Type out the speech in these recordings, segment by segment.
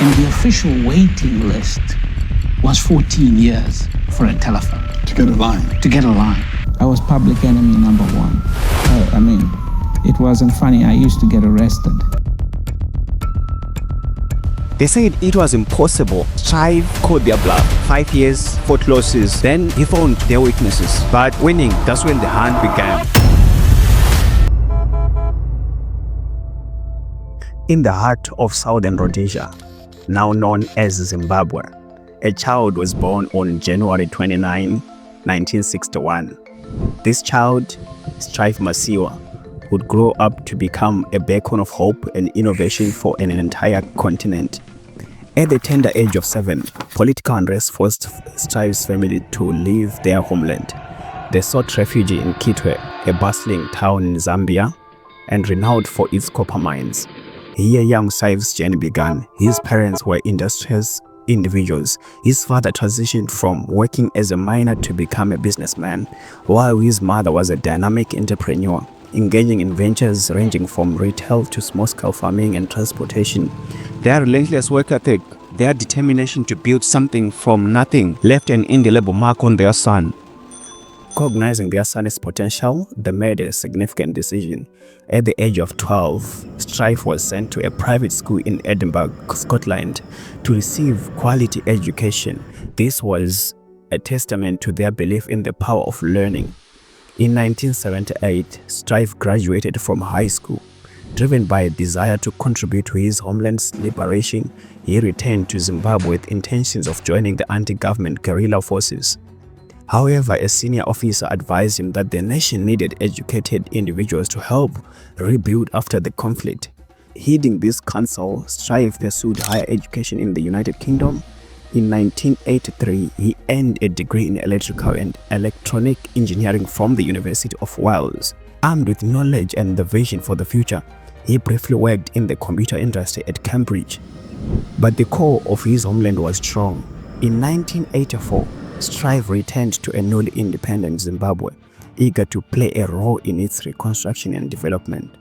And the official waiting list was 14 years for a telephone. To get a line. To get a line. I was public enemy number one. It wasn't funny. I used to get arrested. They said it was impossible. Strive called their bluff. 5 years, 4 losses. Then he found their weaknesses. But winning, that's when the hunt began. In the heart of Southern Rhodesia, now known as Zimbabwe, a child was born on January 29, 1961. This child, Strive Masiyiwa, would grow up to become a beacon of hope and innovation for an entire continent. At the tender age of 7, political unrest forced Strive's family to leave their homeland. They sought refuge in Kitwe, a bustling town in Zambia and renowned for its copper mines. Here young Strive's journey began. His parents were industrious individuals. His father transitioned from working as a miner to become a businessman, while his mother was a dynamic entrepreneur, engaging in ventures ranging from retail to small-scale farming and transportation. Their relentless work ethic, their determination to build something from nothing, left an indelible mark on their son. Recognizing their son's potential, they made a significant decision. At the age of 12, Strive was sent to a private school in Edinburgh, Scotland, to receive quality education. This was a testament to their belief in the power of learning. In 1978, Strive graduated from high school. Driven by a desire to contribute to his homeland's liberation, he returned to Zimbabwe with intentions of joining the anti-government guerrilla forces. However, a senior officer advised him that the nation needed educated individuals to help rebuild after the conflict. Heeding this counsel, Strive pursued higher education in the United Kingdom. In 1983, he earned a degree in electrical and electronic engineering from the University of Wales. Armed with knowledge and the vision for the future, he briefly worked in the computer industry at Cambridge. But the core of his homeland was strong. In 1984, Strive returned to a newly independent Zimbabwe, eager to play a role in its reconstruction and development.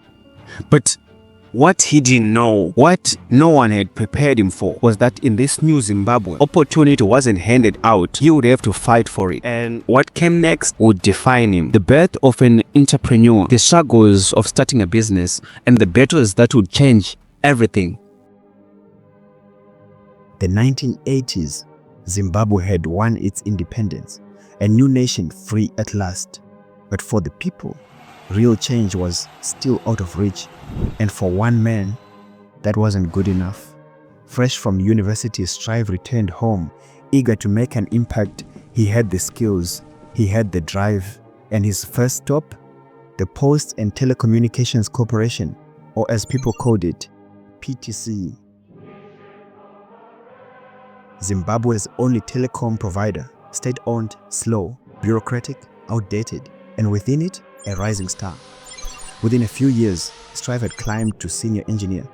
But what he didn't know, what no one had prepared him for, was that in this new Zimbabwe, opportunity wasn't handed out. He would have to fight for it. And what came next would define him. The birth of an entrepreneur, the struggles of starting a business, and the battles that would change everything. The 1980s, Zimbabwe had won its independence, a new nation free at last. But for the people, real change was still out of reach. And for one man, that wasn't good enough. Fresh from university, Strive returned home, eager to make an impact. He had the skills, he had the drive, and his first stop, the Post and Telecommunications Corporation, or as people called it, PTC. Zimbabwe's only telecom provider, state-owned, slow, bureaucratic, outdated, and within it, a rising star. Within a few years, Strive had climbed to senior engineer,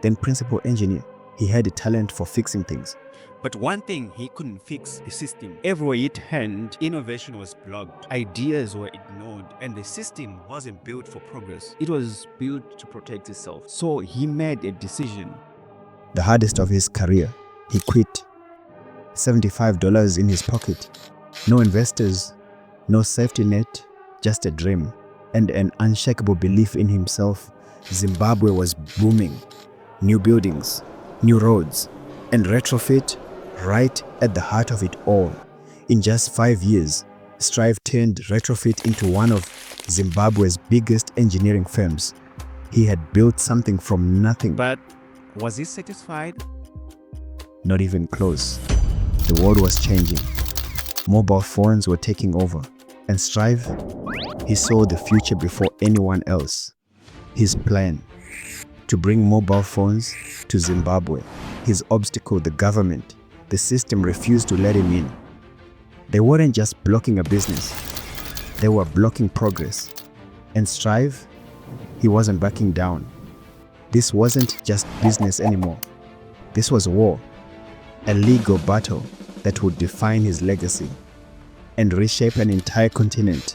then principal engineer. He had a talent for fixing things. But one thing he couldn't fix: the system. Everywhere he turned, innovation was blocked, ideas were ignored, and the system wasn't built for progress. It was built to protect itself. So he made a decision. The hardest of his career, he quit. $75 in his pocket. No investors, no safety net, just a dream and an unshakable belief in himself. Zimbabwe was booming. New buildings, new roads, and retrofit right at the heart of it all. In just 5 years, Strive turned retrofit into one of Zimbabwe's biggest engineering firms. He had built something from nothing. But was he satisfied? Not even close. The world was changing. Mobile phones were taking over. And Strive, he saw the future before anyone else. His plan, to bring mobile phones to Zimbabwe. His obstacle, the government. The system refused to let him in. They weren't just blocking a business. They were blocking progress. And Strive, he wasn't backing down. This wasn't just business anymore. This was war. A legal battle that would define his legacy and reshape an entire continent.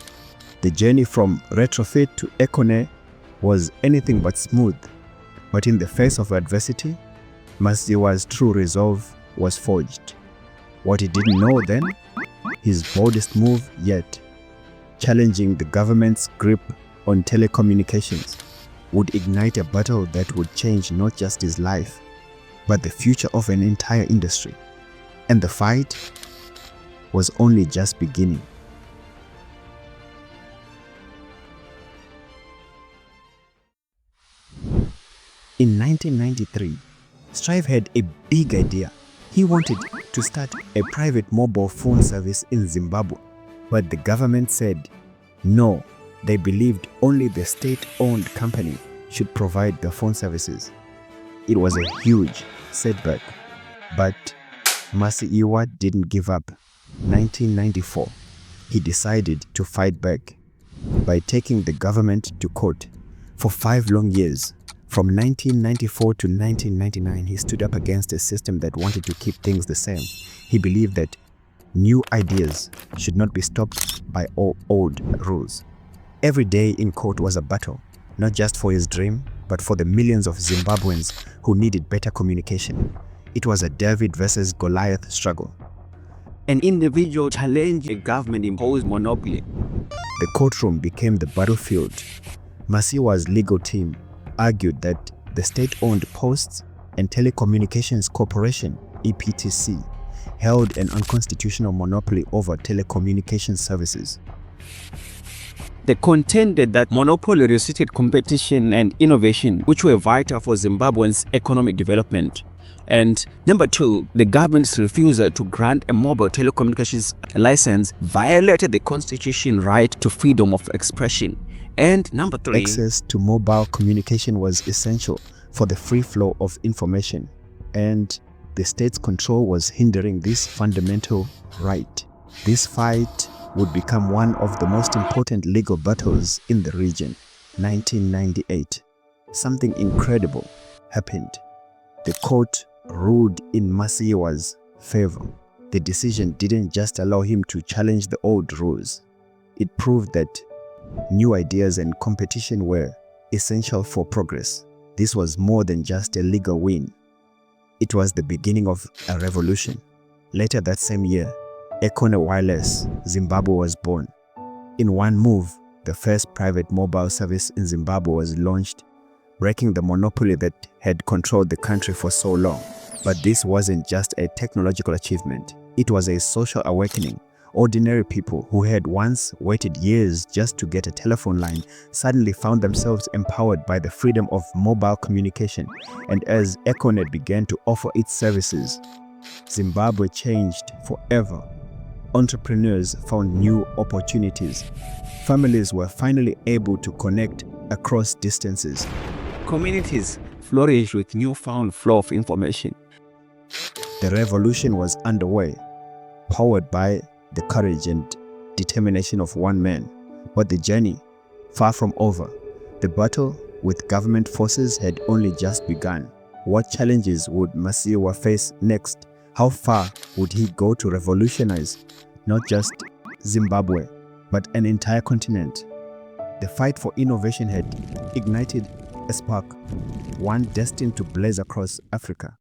The journey from retrofit to Econet was anything but smooth. But in the face of adversity, Masiyiwa's true resolve was forged. What he didn't know then, his boldest move yet, challenging the government's grip on telecommunications, would ignite a battle that would change not just his life, but the future of an entire industry. And the fight was only just beginning. In 1993, Strive had a big idea. He wanted to start a private mobile phone service in Zimbabwe, but the government said no. They believed only the state-owned company should provide the phone services. It was a huge setback, but Masiyiwa didn't give up. 1994, he decided to fight back by taking the government to court. For 5 long years, from 1994 to 1999, he stood up against a system that wanted to keep things the same. He believed that new ideas should not be stopped by old rules. Every day in court was a battle, not just for his dream, but for the millions of Zimbabweans who needed better communication. It was a David versus Goliath struggle. An individual challenged a government-imposed monopoly. The courtroom became the battlefield. Masiyiwa's legal team argued that the state-owned Posts and Telecommunications Corporation, EPTC, held an unconstitutional monopoly over telecommunications services. They contended that monopoly restricted competition and innovation, which were vital for Zimbabwe's economic development. And number 2, the government's refusal to grant a mobile telecommunications license violated the constitutional right to freedom of expression. And number 3, access to mobile communication was essential for the free flow of information, and the state's control was hindering this fundamental right. This fight would become one of the most important legal battles in the region. 1998. Something incredible happened. The court ruled in Masiyiwa's favor. The decision didn't just allow him to challenge the old rules. It proved that new ideas and competition were essential for progress. This was more than just a legal win. It was the beginning of a revolution. Later that same year, Econet Wireless, Zimbabwe was born. In one move, the first private mobile service in Zimbabwe was launched, breaking the monopoly that had controlled the country for so long. But this wasn't just a technological achievement. It was a social awakening. Ordinary people who had once waited years just to get a telephone line suddenly found themselves empowered by the freedom of mobile communication. And as Econet began to offer its services, Zimbabwe changed forever. Entrepreneurs found new opportunities. Families were finally able to connect across distances. communities flourished with newfound flow of information. The revolution was underway, powered by the courage and determination of one man. But the journey, far from over. The battle with government forces had only just begun. What challenges would Masiyiwa face next? How far would he go to revolutionize not just Zimbabwe, but an entire continent? The fight for innovation had ignited a spark, one destined to blaze across Africa.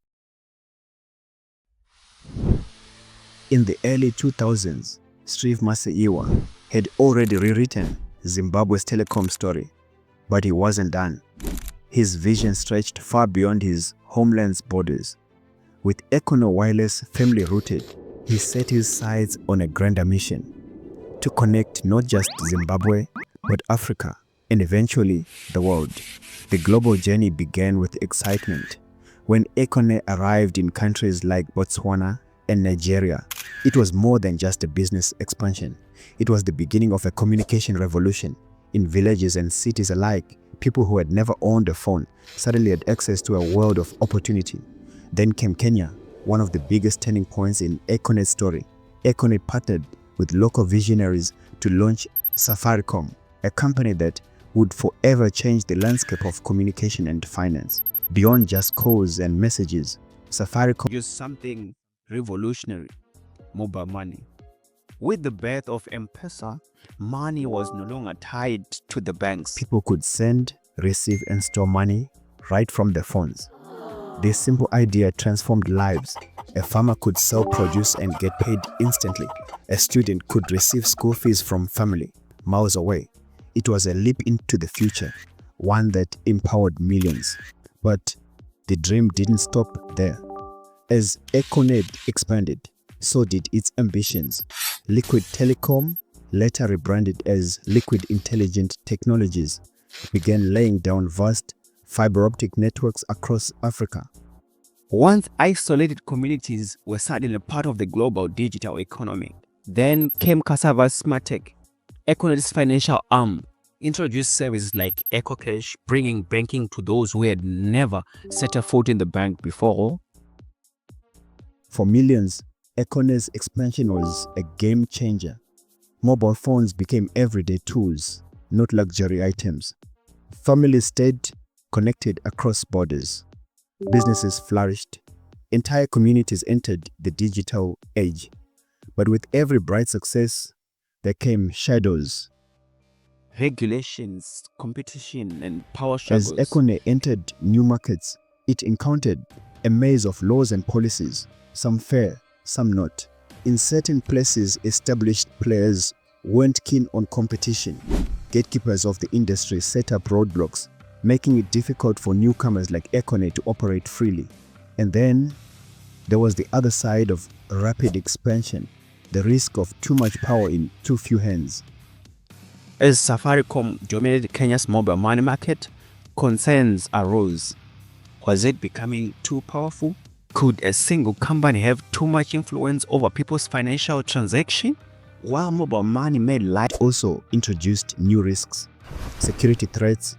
In the early 2000s, Strive Masiyiwa had already rewritten Zimbabwe's telecom story, but he wasn't done. His vision stretched far beyond his homeland's borders. With Econet Wireless firmly rooted, he set his sights on a grander mission: to connect not just Zimbabwe, but Africa, and eventually the world. The global journey began with excitement. When Econet arrived in countries like Botswana and Nigeria, it was more than just a business expansion. It was the beginning of a communication revolution. In villages and cities alike, people who had never owned a phone suddenly had access to a world of opportunity. Then came Kenya, one of the biggest turning points in Econet's story. Econet partnered with local visionaries to launch Safaricom, a company that would forever change the landscape of communication and finance. Beyond just calls and messages, Safaricom Used something revolutionary: mobile money. With the birth of M-Pesa, money was no longer tied to the banks. people could send, receive, and store money right from their phones. This simple idea transformed lives. A farmer could sell produce and get paid instantly. A student could receive school fees from family miles away. It was a leap into the future, one that empowered millions. But the dream didn't stop there. As Econet expanded, so did its ambitions. Liquid Telecom, later rebranded as Liquid Intelligent Technologies, began laying down vast fiber optic networks across Africa. Once isolated communities were suddenly part of the global digital economy. Then came Cassava's SmartTech, Econet's financial arm, introduced services like EcoCash, bringing banking to those who had never set a foot in the bank before. For millions, Econet's expansion was a game changer. Mobile phones became everyday tools, not luxury items. Families stayed connected across borders. Businesses flourished. Entire communities entered the digital age. But with every bright success, there came shadows. Regulations, competition, and power As struggles. Econet entered new markets, it encountered a maze of laws and policies, some fair, some not. In certain places, established players weren't keen on competition. Gatekeepers of the industry set up roadblocks, making it difficult for newcomers like Econet to operate freely. And then there was the other side of rapid expansion, the risk of too much power in too few hands. As Safaricom dominated Kenya's mobile money market, concerns arose. Was it becoming too powerful? Could a single company have too much influence over people's financial transactions? While mobile money made life Also introduced new risks, security threats,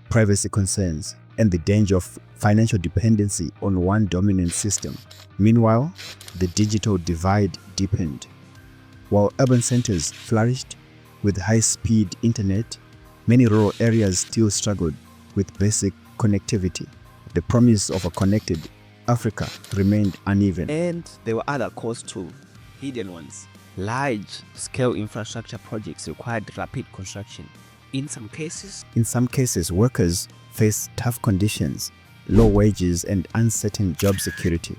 privacy concerns, and the danger of financial dependency on one dominant system. Meanwhile, the digital divide deepened. While urban centers flourished with high-speed internet, many rural areas still struggled with basic connectivity. The promise of a connected Africa remained uneven. And there were other costs too, hidden ones. Large-scale infrastructure projects required rapid construction. In some cases, Workers faced tough conditions, low wages, and uncertain job security.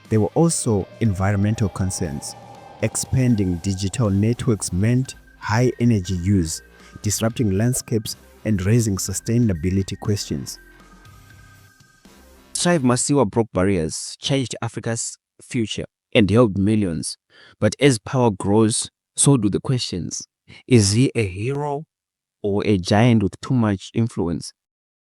There were also environmental concerns. Expanding digital networks meant high energy use, disrupting landscapes and raising sustainability questions. Strive Masiyiwa broke barriers, changed Africa's future, and helped millions. But as power grows, so do the questions. Is he a hero or a giant with too much influence?